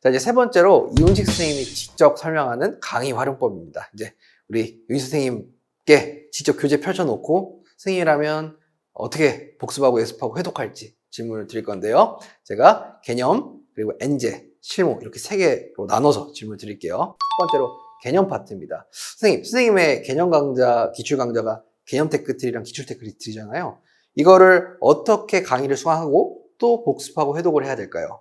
자, 이제 세 번째로 이훈식 선생님이 직접 설명하는 강의 활용법입니다. 이제 우리 윤식 선생님께 직접 교재 펼쳐놓고 선생님이라면 어떻게 복습하고 예습하고 회독할지 질문을 드릴 건데요. 제가 개념, 그리고 엔제, 실무 이렇게 세 개로 나눠서 질문을 드릴게요. 첫 번째로 개념 파트입니다. 선생님의 개념 강좌, 기출 강좌가 개념 테크트리랑 기출 테크트리잖아요. 이거를 어떻게 강의를 수강하고 또 복습하고 회독을 해야 될까요?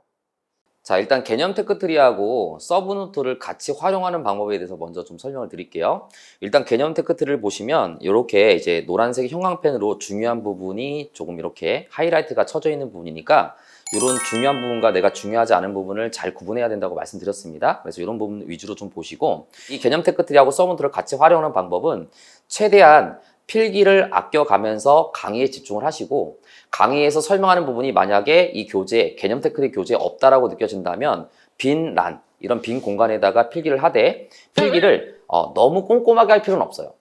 자, 일단 개념 테크트리하고 서브노트를 같이 활용하는 방법에 대해서 먼저 좀 설명을 드릴게요. 일단 개념 테크트리를 보시면 이렇게 이제 노란색 형광펜으로 중요한 부분이 조금 이렇게 하이라이트가 쳐져 있는 부분이니까 이런 중요한 부분과 내가 중요하지 않은 부분을 잘 구분해야 된다고 말씀드렸습니다. 그래서 이런 부분 위주로 좀 보시고, 이 개념 테크트리하고 서브노트를 같이 활용하는 방법은 최대한 필기를 아껴가면서 강의에 집중을 하시고, 강의에서 설명하는 부분이 만약에 이 교재, 개념 테크트리 교재에 없다라고 느껴진다면 빈 란, 이런 빈 공간에다가 필기를 하되, 필기를 너무 꼼꼼하게 할 필요는 없어요.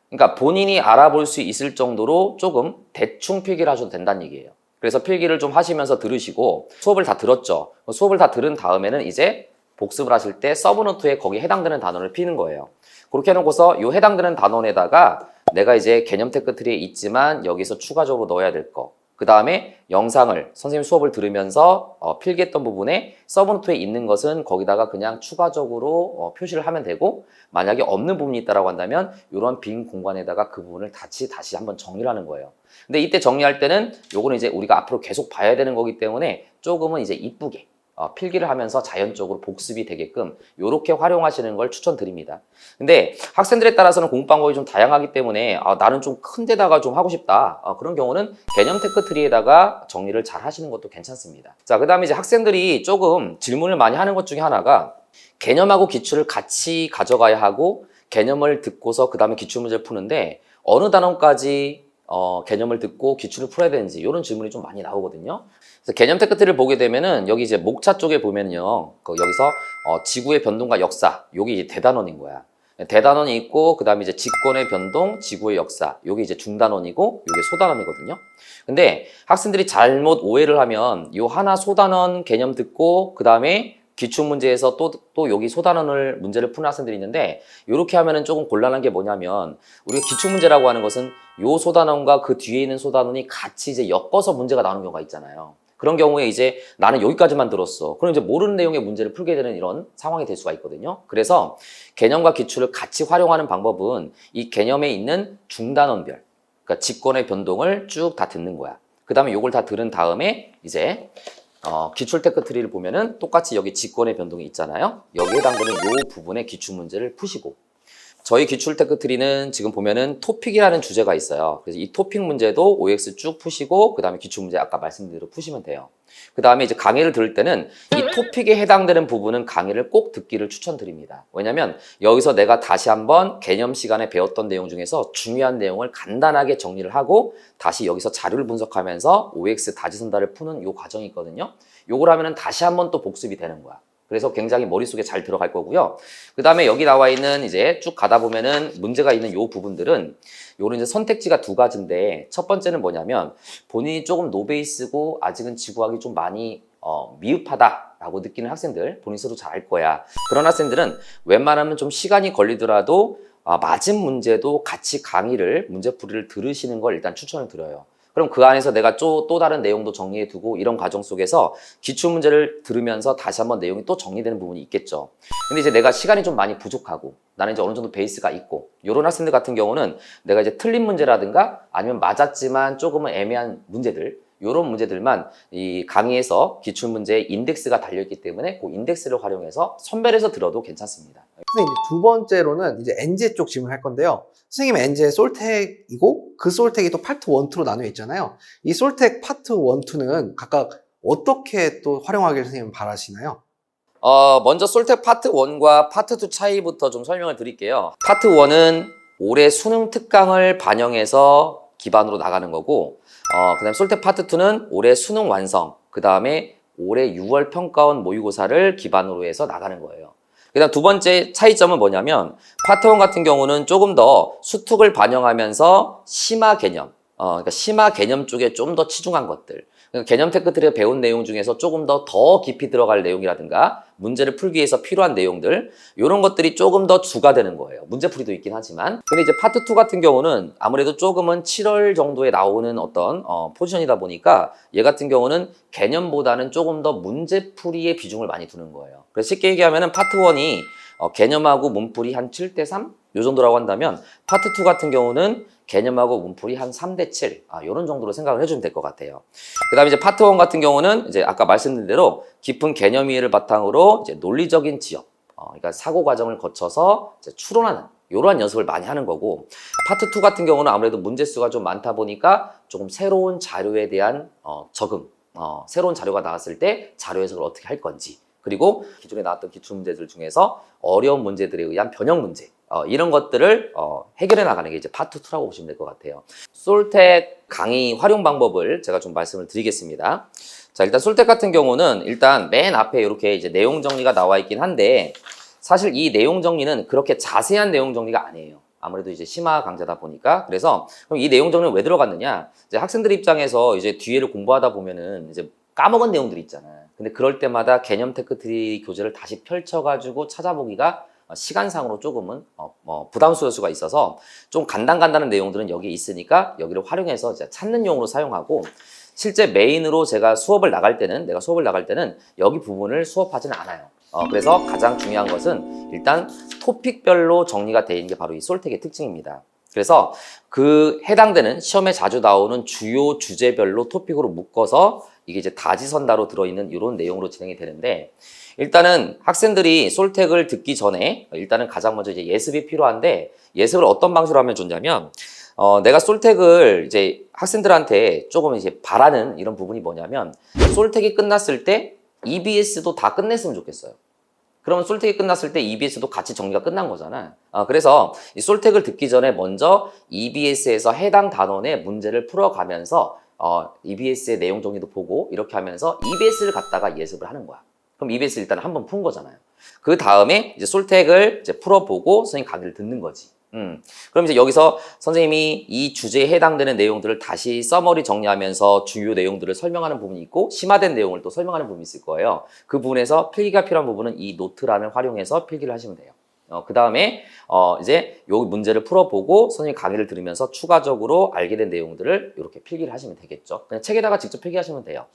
그러니까 본인이 알아볼 수 있을 정도로 조금 대충 필기를 하셔도 된다는 얘기예요. 그래서 필기를 좀 하시면서 들으시고, 수업을 다 들었죠. 수업을 다 들은 다음에는 이제 복습을 하실 때 서브노트에 거기에 해당되는 단원을 피는 거예요. 그렇게 해놓고서 이 해당되는 단원에다가 내가 이제 개념 테크트리에 있지만 여기서 추가적으로 넣어야 될 거, 그 다음에 영상을, 선생님 수업을 들으면서 필기했던 부분에 서브노트에 있는 것은 거기다가 그냥 추가적으로 표시를 하면 되고, 만약에 없는 부분이 있다고 한다면 이런 빈 공간에다가 그 부분을 다시 한번 정리를 하는 거예요. 근데 이때 정리할 때는 요거는 이제 우리가 앞으로 계속 봐야 되는 거기 때문에 조금은 이제 이쁘게 필기를 하면서 자연적으로 복습이 되게끔 이렇게 활용하시는 걸 추천드립니다. 근데 학생들에 따라서는 공부 방법이 좀 다양하기 때문에 나는 좀 큰 데다가 좀 하고 싶다, 그런 경우는 개념 테크트리에다가 정리를 잘 하시는 것도 괜찮습니다. 자, 그 다음에 이제 학생들이 조금 질문을 많이 하는 것 중에 하나가, 개념하고 기출을 같이 가져가야 하고 개념을 듣고서 그 다음에 기출문제를 푸는데 어느 단원까지 개념을 듣고 기출을 풀어야 되는지, 이런 질문이 좀 많이 나오거든요. 그래서 개념 테크트리를 보게 되면은 여기 이제 목차 쪽에 보면요, 여기서 지구의 변동과 역사, 여기 이제 대단원인 거야. 대단원이 있고, 그 다음에 이제 직권의 변동, 지구의 역사, 여기 이제 중단원이고, 여기 소단원이거든요. 근데 학생들이 잘못 오해를 하면 요 하나 소단원 개념 듣고 그 다음에 기출문제에서 또 여기 소단원을 문제를 푸는 학생들이 있는데, 이렇게 하면은 조금 곤란한 게 뭐냐면, 우리가 기출문제라고 하는 것은 요 소단원과 그 뒤에 있는 소단원이 같이 이제 엮어서 문제가 나오는 경우가 있잖아요. 그런 경우에 이제 나는 여기까지만 들었어. 그럼 이제 모르는 내용의 문제를 풀게 되는 이런 상황이 될 수가 있거든요. 그래서 개념과 기출을 같이 활용하는 방법은 이 개념에 있는 중단원별, 그러니까 직권의 변동을 쭉 다 듣는 거야. 그 다음에 요걸 다 들은 다음에 이제 기출 테크트리를 보면은 똑같이 여기 직권의 변동이 있잖아요. 여기에 해당되는 요 부분의 기출 문제를 푸시고, 저희 기출 테크트리는 지금 보면은 토픽이라는 주제가 있어요. 그래서 이 토픽 문제도 OX 쭉 푸시고, 그 다음에 기출 문제 아까 말씀드린 대로 푸시면 돼요. 그 다음에 이제 강의를 들을 때는 이 토픽에 해당되는 부분은 강의를 꼭 듣기를 추천드립니다. 왜냐면 여기서 내가 다시 한번 개념 시간에 배웠던 내용 중에서 중요한 내용을 간단하게 정리를 하고 다시 여기서 자료를 분석하면서 OX 다지선다를 푸는 요 과정이 있거든요. 요걸 하면은 다시 한번 또 복습이 되는 거야. 그래서 굉장히 머릿속에 잘 들어갈 거고요. 그 다음에 여기 나와 있는 이제 쭉 가다 보면은 문제가 있는 요 부분들은, 요런 이제 선택지가 두 가지인데, 첫 번째는 뭐냐면 본인이 조금 노베이스고 아직은 지구학이 좀 많이 미흡하다라고 느끼는 학생들, 본인 스스로 잘 알 거야. 그런 학생들은 웬만하면 좀 시간이 걸리더라도 맞은 문제도 같이 강의를, 문제풀이를 들으시는 걸 일단 추천을 드려요. 그럼 그 안에서 내가 또 다른 내용도 정리해두고, 이런 과정 속에서 기출문제를 들으면서 다시 한번 내용이 또 정리되는 부분이 있겠죠. 근데 이제 내가 시간이 좀 많이 부족하고 나는 이제 어느 정도 베이스가 있고, 이런 학생들 같은 경우는 내가 이제 틀린 문제라든가 아니면 맞았지만 조금은 애매한 문제들, 이런 문제들만 이 강의에서 기출문제에 인덱스가 달려있기 때문에 그 인덱스를 활용해서 선별해서 들어도 괜찮습니다. 선생님, 두 번째로는 이제 엔제 쪽 질문을 할 건데요. 선생님 엔제 솔텍이고 그 솔텍이 또 파트 1, 2로 나뉘어 있잖아요. 이 솔텍 파트 1, 2는 각각 어떻게 또 활용하기를 선생님 바라시나요? 먼저 솔텍 파트 1과 파트 2 차이부터 좀 설명을 드릴게요. 파트 1은 올해 수능 특강을 반영해서 기반으로 나가는 거고, 그 다음에 솔텍 파트 2는 올해 수능 완성, 그 다음에 올해 6월 평가원 모의고사를 기반으로 해서 나가는 거예요. 그 다음 두 번째 차이점은 뭐냐면, 파트 1 같은 경우는 조금 더 수특을 반영하면서 심화 개념, 그러니까 심화 개념 쪽에 좀 더 치중한 것들, 그러니까 개념 테크트리에 배운 내용 중에서 조금 더 깊이 들어갈 내용이라든가 문제를 풀기 위해서 필요한 내용들 이런 것들이 조금 더 주가 되는 거예요. 문제풀이도 있긴 하지만. 근데 이제 파트 2 같은 경우는 아무래도 조금은 7월 정도에 나오는 어떤 포지션이다 보니까 얘 같은 경우는 개념보다는 조금 더 문제풀이에 비중을 많이 두는 거예요. 그래서 쉽게 얘기하면은 파트 1이 개념하고 문풀이 한 7대3 요 정도라고 한다면 파트 2 같은 경우는 개념하고 문풀이 한 3대7 이런 정도로 생각을 해주면 될 것 같아요. 그 다음에 이제 파트 1 같은 경우는 이제 아까 말씀드린 대로 깊은 개념 이해를 바탕으로 이제 논리적인 지역, 그러니까 사고 과정을 거쳐서 이제 추론하는 이러한 연습을 많이 하는 거고, 파트 2 같은 경우는 아무래도 문제수가 좀 많다 보니까 조금 새로운 자료에 대한 적응, 새로운 자료가 나왔을 때 자료 해석을 어떻게 할 건지, 그리고 기존에 나왔던 기출문제들 중에서 어려운 문제들에 의한 변형 문제 이런 것들을 해결해 나가는 게 이제 파트 2라고 보시면 될 것 같아요. 솔텍 강의 활용 방법을 제가 좀 말씀을 드리겠습니다. 자, 일단 솔텍 같은 경우는 일단 맨 앞에 이렇게 이제 내용 정리가 나와 있긴 한데, 사실 이 내용 정리는 그렇게 자세한 내용 정리가 아니에요. 아무래도 이제 심화 강좌다 보니까. 그래서 그럼 이 내용 정리는 왜 들어갔느냐? 이제 학생들 입장에서 이제 뒤에를 공부하다 보면은 이제 까먹은 내용들이 있잖아요. 근데 그럴 때마다 개념 테크트리 교재를 다시 펼쳐가지고 찾아보기가 시간상으로 조금은 부담스러울 수가 있어서 좀 간단한 내용들은 여기에 있으니까 여기를 활용해서 이제 찾는 용으로 사용하고, 실제 메인으로 제가 수업을 나갈 때는 여기 부분을 수업하지는 않아요. 그래서 가장 중요한 것은 일단 토픽별로 정리가 되어 있는 게 바로 이 솔텍의 특징입니다. 그래서 그 해당되는 시험에 자주 나오는 주요 주제별로 토픽으로 묶어서 이게 이제 다지선다로 들어있는 이런 내용으로 진행이 되는데, 일단은 학생들이 솔텍을 듣기 전에 일단은 가장 먼저 이제 예습이 필요한데, 예습을 어떤 방식으로 하면 좋냐면, 내가 솔텍을 이제 학생들한테 조금 이제 바라는 이런 부분이 뭐냐면, 솔텍이 끝났을 때 EBS도 다 끝냈으면 좋겠어요. 그러면 솔텍이 끝났을 때 EBS도 같이 정리가 끝난 거잖아. 그래서 이 솔텍을 듣기 전에 먼저 EBS에서 해당 단원의 문제를 풀어가면서 EBS의 내용 정리도 보고 이렇게 하면서 EBS를 갖다가 예습을 하는 거야. 그럼 EBS 일단 한번 푼 거잖아요. 그 다음에 이제 솔텍을 이제 풀어보고 선생님 강의를 듣는 거지. 그럼 이제 여기서 선생님이 이 주제에 해당되는 내용들을 다시 서머리 정리하면서 주요 내용들을 설명하는 부분이 있고, 심화된 내용을 또 설명하는 부분이 있을 거예요. 그 부분에서 필기가 필요한 부분은 이 노트란을 활용해서 필기를 하시면 돼요. 그 다음에 이제 요 문제를 풀어보고 선생님 강의를 들으면서 추가적으로 알게 된 내용들을 이렇게 필기를 하시면 되겠죠. 그냥 책에다가 직접 필기하시면 돼요.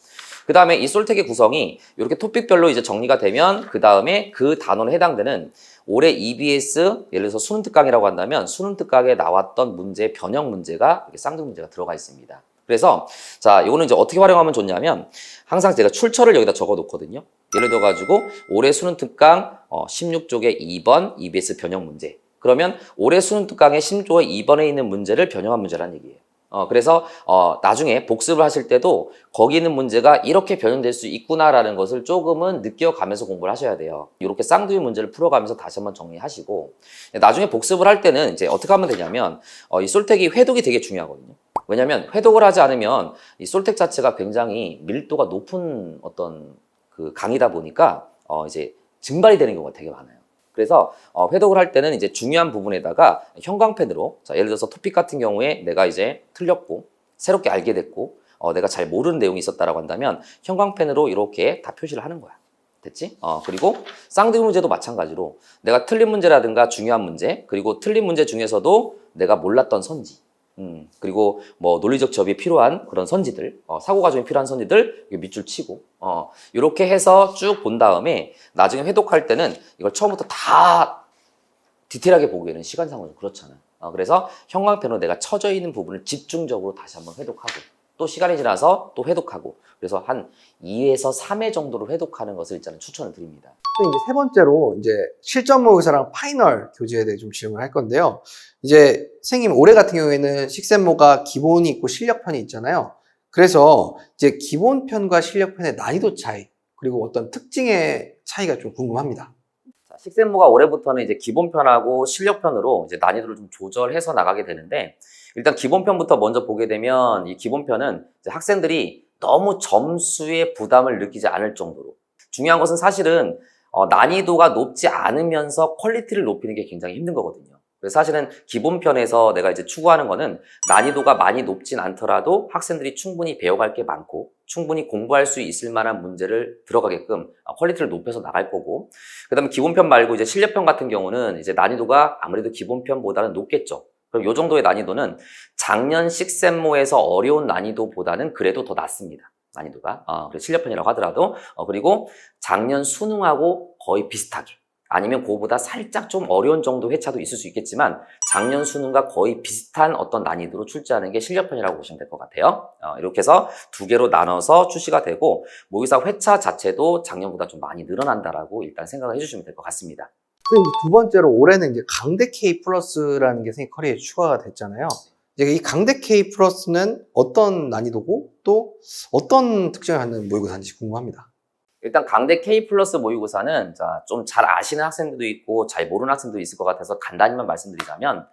그 다음에 이 솔텍의 구성이 이렇게 토픽별로 이제 정리가 되면, 그 다음에 그 단원에 해당되는 올해 EBS, 예를 들어서 수능 특강이라고 한다면 수능 특강에 나왔던 문제, 변형 문제가 이렇게 쌍둥이 문제가 들어가 있습니다. 그래서 자, 이거는 이제 어떻게 활용하면 좋냐면, 항상 제가 출처를 여기다 적어 놓거든요. 예를 들어 가지고 올해 수능 특강 16쪽에 2번 EBS 변형 문제. 그러면 올해 수능 특강의 16쪽에 2번에 있는 문제를 변형한 문제라는 얘기예요. 그래서 나중에 복습을 하실 때도 거기 있는 문제가 이렇게 변형될 수 있구나라는 것을 조금은 느껴가면서 공부를 하셔야 돼요. 이렇게 쌍둥이 문제를 풀어가면서 다시 한번 정리하시고, 나중에 복습을 할 때는 이제 어떻게 하면 되냐면, 이 솔텍이 회독이 되게 중요하거든요. 왜냐면 회독을 하지 않으면 이 솔텍 자체가 굉장히 밀도가 높은 어떤 그 강의다 보니까 이제 증발이 되는 경우가 되게 많아요. 그래서 회독을 할 때는 이제 중요한 부분에다가 형광펜으로, 자, 예를 들어서 토픽 같은 경우에 내가 이제 틀렸고 새롭게 알게 됐고 내가 잘 모르는 내용이 있었다라고 한다면 형광펜으로 이렇게 다 표시를 하는 거야. 됐지? 그리고 쌍둥이 문제도 마찬가지로 내가 틀린 문제라든가 중요한 문제, 그리고 틀린 문제 중에서도 내가 몰랐던 선지, 그리고 뭐 논리적 접이 필요한 그런 선지들, 사고 과정이 필요한 선지들 밑줄 치고 이렇게 해서 쭉 본 다음에 나중에 회독할 때는 이걸 처음부터 다 디테일하게 보기에는 시간상으로 좀 그렇잖아요. 그래서 형광펜으로 내가 쳐져 있는 부분을 집중적으로 다시 한번 회독하고, 또 시간이 지나서 또 회독하고, 그래서 한 2에서 3회 정도로 회독하는 것을 일단은 추천을 드립니다. 또 이제 세 번째로 이제 실전 모의고사랑 파이널 교재에 대해 좀 질문을 할 건데요. 이제 선생님 올해 같은 경우에는 식센모가 기본이 있고 실력편이 있잖아요. 그래서 이제 기본편과 실력편의 난이도 차이, 그리고 어떤 특징의 차이가 좀 궁금합니다. 자, 식센모가 올해부터는 이제 기본편하고 실력편으로 이제 난이도를 좀 조절해서 나가게 되는데, 일단 기본편부터 먼저 보게 되면 이 기본편은 이제 학생들이 너무 점수에 부담을 느끼지 않을 정도로, 중요한 것은 사실은 난이도가 높지 않으면서 퀄리티를 높이는 게 굉장히 힘든 거거든요. 그래서 사실은 기본편에서 내가 이제 추구하는 거는 난이도가 많이 높진 않더라도 학생들이 충분히 배워갈 게 많고 충분히 공부할 수 있을 만한 문제를 들어가게끔 퀄리티를 높여서 나갈 거고, 그다음에 기본편 말고 이제 실력편 같은 경우는 이제 난이도가 아무래도 기본편보다는 높겠죠. 그럼 요 정도의 난이도는 작년 식센모에서 어려운 난이도보다는 그래도 더 낮습니다. 난이도가. 그래서 실력편이라고 하더라도. 그리고 작년 수능하고 거의 비슷하게. 아니면 그거보다 살짝 좀 어려운 정도 회차도 있을 수 있겠지만 작년 수능과 거의 비슷한 어떤 난이도로 출제하는 게 실력편이라고 보시면 될 것 같아요. 이렇게 해서 두 개로 나눠서 출시가 되고 모의고사 회차 자체도 작년보다 좀 많이 늘어난다라고 일단 생각을 해주시면 될 것 같습니다. 선생님, 두 번째로 올해는 이제 강대 K 플러스라는 게 선생님 커리어에 추가가 됐잖아요. 이제 이 강대 K 플러스는 어떤 난이도고 또 어떤 특징을 갖는 모의고사인지 궁금합니다. 일단 강대 K 플러스 모의고사는 좀 잘 아시는 학생들도 있고 잘 모르는 학생도 있을 것 같아서 간단히만 말씀드리자면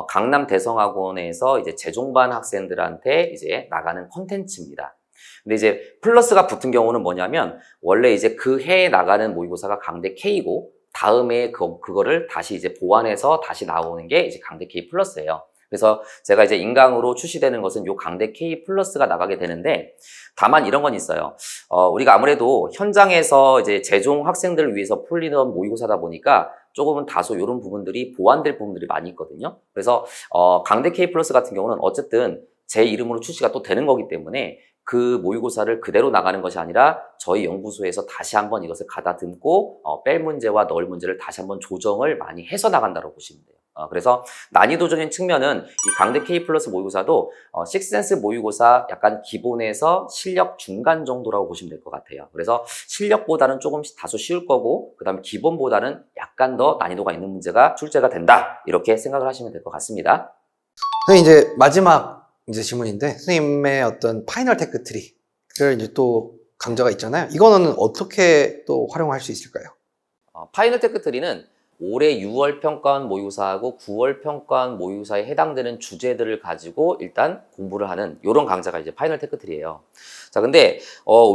강남 대성학원에서 이제 재종반 학생들한테 이제 나가는 콘텐츠입니다. 근데 이제 플러스가 붙은 경우는 뭐냐면 원래 이제 그 해에 나가는 모의고사가 강대 K고 다음에 그거를 다시 이제 보완해서 다시 나오는 게 이제 강대 K 플러스예요. 그래서 제가 이제 인강으로 출시되는 것은 요 강대 K 플러스가 나가게 되는데, 다만 이런 건 있어요. 우리가 아무래도 현장에서 이제 재종 학생들을 위해서 풀리던 모의고사다 보니까 조금은 다소 이런 부분들이 보완될 부분들이 많이 있거든요. 그래서 강대 K 플러스 같은 경우는 어쨌든 제 이름으로 출시가 또 되는 거기 때문에 그 모의고사를 그대로 나가는 것이 아니라 저희 연구소에서 다시 한번 이것을 가다듬고 뺄 문제와 넣을 문제를 다시 한번 조정을 많이 해서 나간다고 보시면 돼요. 그래서 난이도적인 측면은 이 강대 K 플러스 모의고사도 식센스 모의고사 약간 기본에서 실력 중간 정도라고 보시면 될 것 같아요. 그래서 실력보다는 조금 다소 쉬울 거고 그 다음에 기본보다는 약간 더 난이도가 있는 문제가 출제가 된다, 이렇게 생각을 하시면 될 것 같습니다. 선생님, 이제 마지막 이제 질문인데, 선생님의 어떤 파이널 테크 트리를 이제 또 강좌가 있잖아요. 이거는 어떻게 또 활용할 수 있을까요? 파이널 테크 트리는 올해 6월 평가원 모의고사하고 9월 평가원 모의고사에 해당되는 주제들을 가지고 일단 공부를 하는 이런 강좌가 이제 파이널 테크 트리예요. 자, 근데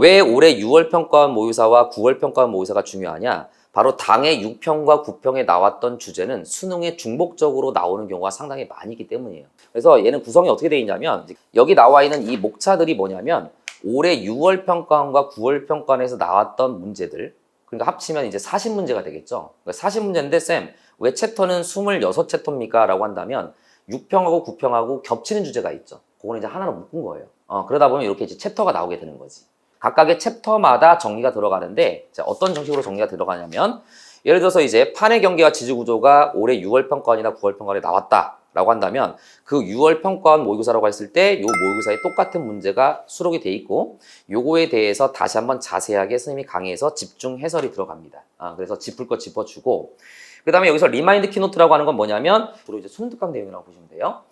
왜 올해 6월 평가원 모의고사와 9월 평가원 모의고사가 중요하냐? 바로 당해 6평과 9평에 나왔던 주제는 수능에 중복적으로 나오는 경우가 상당히 많이기 때문이에요. 그래서 얘는 구성이 어떻게 되어 있냐면, 여기 나와 있는 이 목차들이 뭐냐면 올해 6월 평가원과 9월 평가원에서 나왔던 문제들, 그러니까 합치면 이제 40문제가 되겠죠. 40문제인데 쌤, 왜 챕터는 26챕터입니까? 라고 한다면 6평하고 9평하고 겹치는 주제가 있죠. 그거는 이제 하나로 묶은 거예요. 그러다 보면 이렇게 이제 챕터가 나오게 되는 거지. 각각의 챕터마다 정리가 들어가는데, 어떤 정식으로 정리가 들어가냐면, 예를 들어서 이제 판의 경계와 지지구조가 올해 6월 평가원이나 9월 평가원에 나왔다 라고 한다면 그 6월 평가원 모의고사라고 했을 때 요 모의고사에 똑같은 문제가 수록이 돼 있고 요거에 대해서 다시 한번 자세하게 선생님이 강의에서 집중 해설이 들어갑니다. 그래서 짚을 거 짚어주고, 그 다음에 여기서 리마인드 키노트라고 하는 건 뭐냐면 주로 이제 손득강 내용이라고 보시면 돼요.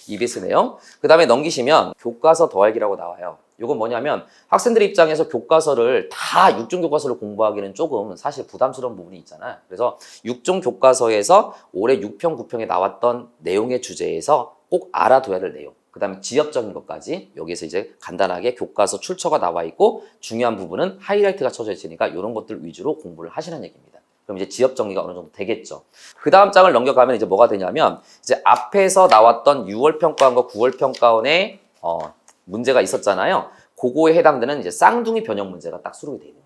EBS 내용. 그 다음에 넘기시면 교과서 더하기라고 나와요. 이건 뭐냐면 학생들 입장에서 교과서를 다 6종 교과서를 공부하기는 조금 사실 부담스러운 부분이 있잖아요. 그래서 6종 교과서에서 올해 6평, 9평에 나왔던 내용의 주제에서 꼭 알아둬야 될 내용, 그 다음에 지역적인 것까지 여기에서 이제 간단하게 교과서 출처가 나와 있고 중요한 부분은 하이라이트가 쳐져 있으니까 이런 것들 위주로 공부를 하시는 얘기입니다. 그럼 이제 지역 정리가 어느 정도 되겠죠. 그 다음 장을 넘겨가면 이제 뭐가 되냐면, 이제 앞에서 나왔던 6월 평가원과 9월 평가원의 문제가 있었잖아요. 그거에 해당되는 이제 쌍둥이 변형 문제가 딱 수록이 되어 있는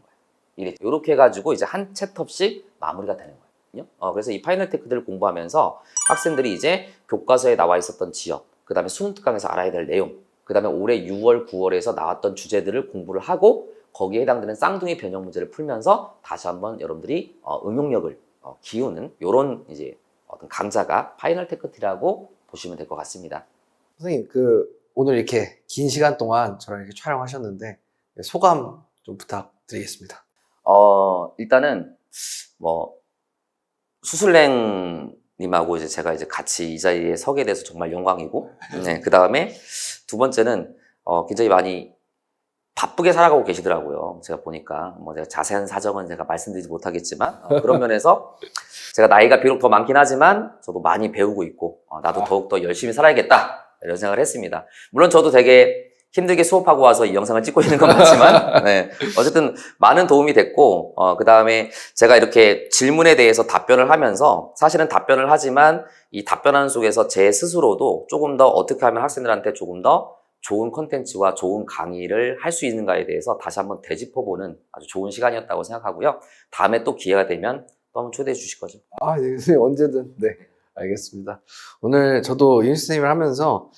거예요. 이렇게 해가지고 이제 한 챕터씩 마무리가 되는 거예요. 그래서 이 파이널 테크들을 공부하면서 학생들이 이제 교과서에 나와 있었던 지역, 그 다음에 수능 특강에서 알아야 될 내용, 그 다음에 올해 6월, 9월에서 나왔던 주제들을 공부를 하고 거기에 해당되는 쌍둥이 변형 문제를 풀면서 다시 한번 여러분들이 응용력을 기우는 이런 이제 어떤 강좌가 파이널 테크트라고 보시면 될 것 같습니다. 선생님, 오늘 이렇게 긴 시간 동안 저랑 이렇게 촬영하셨는데 소감 좀 부탁드리겠습니다. 일단은 뭐 수술랭님하고 이제 제가 이제 같이 이 자리에 서게 돼서 정말 영광이고, 네, 그 다음에 두 번째는 굉장히 많이 바쁘게 살아가고 계시더라고요. 제가 보니까 뭐 제가 자세한 사정은 제가 말씀드리지 못하겠지만 그런 면에서 제가 나이가 비록 더 많긴 하지만 저도 많이 배우고 있고 나도 더욱더 열심히 살아야겠다 이런 생각을 했습니다. 물론 저도 되게 힘들게 수업하고 와서 이 영상을 찍고 있는 건 맞지만, 네. 어쨌든 많은 도움이 됐고, 그 다음에 제가 이렇게 질문에 대해서 답변을 하면서 사실은 답변을 하지만 이 답변하는 속에서 제 스스로도 조금 더 어떻게 하면 학생들한테 조금 더 좋은 콘텐츠와 좋은 강의를 할 수 있는가에 대해서 다시 한번 되짚어보는 아주 좋은 시간이었다고 생각하고요. 다음에 또 기회가 되면 또 한번 초대해 주실 거죠. 아, 네, 선생님 언제든. 네, 알겠습니다. 오늘 저도 윤 선생님을 하면서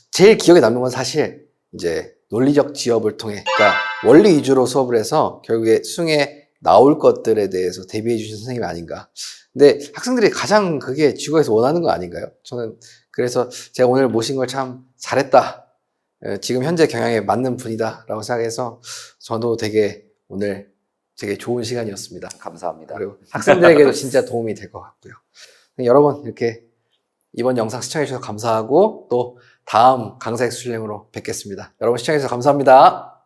제일 기억에 남는 건 사실 이제 논리적 지엽을 통해, 그러니까 원리 위주로 수업을 해서 결국에 수능에 나올 것들에 대해서 대비해 주신 선생님이 아닌가. 근데 학생들이 가장 그게 지구에서 원하는 거 아닌가요? 저는 그래서 제가 오늘 모신 걸 참 잘했다. 지금 현재 경향에 맞는 분이다라고 생각해서 저도 되게 오늘 되게 좋은 시간이었습니다. 감사합니다. 그리고 학생들에게도 진짜 도움이 될 것 같고요. 여러분 이렇게 이번 영상 시청해 주셔서 감사하고 또 다음 강사의 수련으로 뵙겠습니다. 여러분 시청해 주셔서 감사합니다.